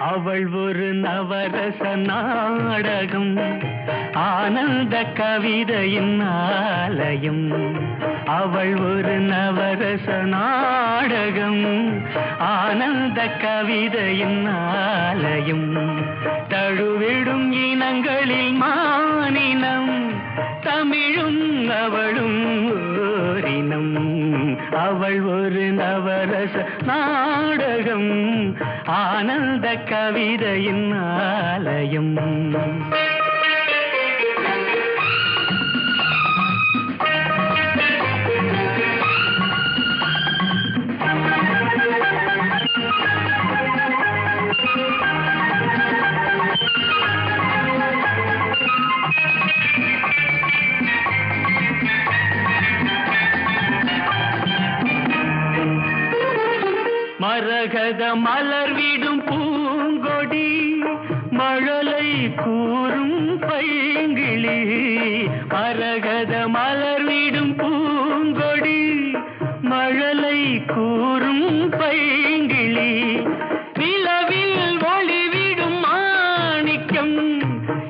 அவள் ஒரு நவரச நாடகம், ஆனந்த கவிதையின் ஆலயம். அவள் ஒரு நவரச நாடகம், ஆனந்த கவிதையின் ஆலயம். தழுவிடும் இனங்களில் மானினம், தமிழும் அவளும் ஓரினம். அவள் ஒரு நவரச நாடகம், ஆனந்த கவிதையின் ஆலயம். மரகத மலர் விடும் பூங்கொடி, மழலை கூறும் பைங்கிளி. மரகத மலர் விடும் பூங்கொடி, மழலை கூறும் பைங்கிளி. நிலவில் ஒளிவிடும் மாணிக்கம்,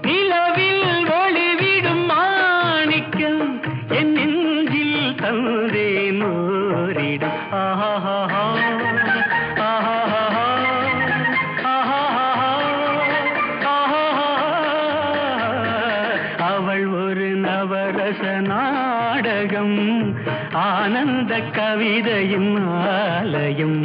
நிலவில் ஒளிவிடும் மாணிக்கம், என் நெஞ்சில் தந்தேன் ஓரிடம். ஆஹா நவரச நாடகம், ஆனந்த கவிதையின் ஆலயம்.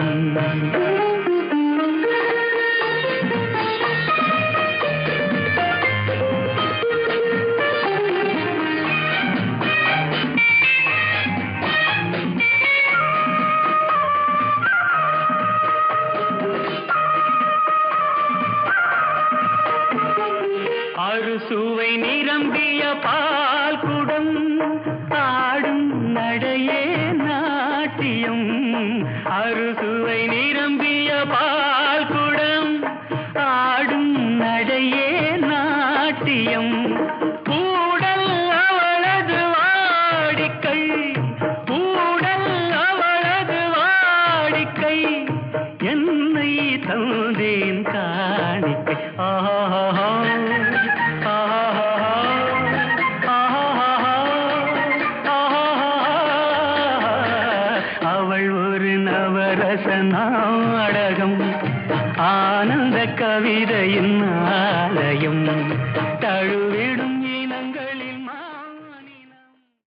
அறுசுவை நிரம்பிய பால் குடம், ஆடும் நடையே நாட்டியம். அறுசுவை நிரம்பிய பால் குடம், ஆடும் நடையே நாட்டியம். கூடல் அவளது வாடிக்கை, கூடல் அவளது வாடிக்கை, என்னை தந்தேன் காணிக்கை. ஆஹா அவள் ஒரு நவரச நாடகம், ஆனந்த கவிதையின் ஆலயம். தழுவி